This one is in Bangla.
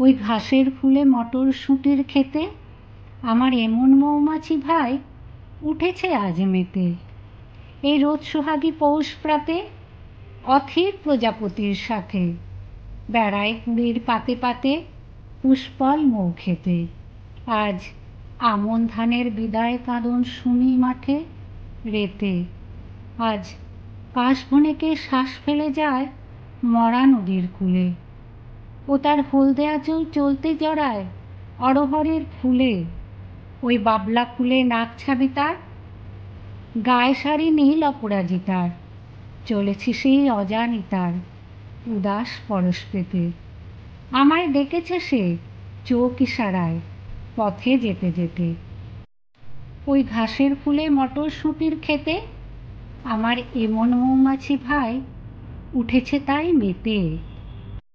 ওই ঘাসের ফুলে মটরশুঁটির খেতে আমার এমন মৌমাছি ভাই উঠেছে আজ মেতে। এই রোদ সোহাগী পৌষ প্রাতে অথির প্রজাপতির সাথে বেড়ায় কুড়ির পাতে পাতে পুষ্পল মৌ খেতে। আজ আমন ধানের বিদায় কাঁদন শুনি মাঠে রেতে। আজ কাশবনেকে শ্বাস ফেলে যায় মরা নদীর কূলে। ও তার হলদে আঁচল চলতে জড়ায় অরহরের ফুলে। ওই বাবলা ফুলে নাক ছাবি তার, গায়ে শাড়ি নীল অপরাজিতার। চলেছি সেই অজানিতার উদাস পরশ পেতে। আমায় ডেকেছে সে চোখ ইশারায় পথে যেতে যেতে। ওই ঘাসের ফুলে মটরশুঁটির খেতে আমার এমন মৌমাছি ভাই উঠেছে তাই মেতে।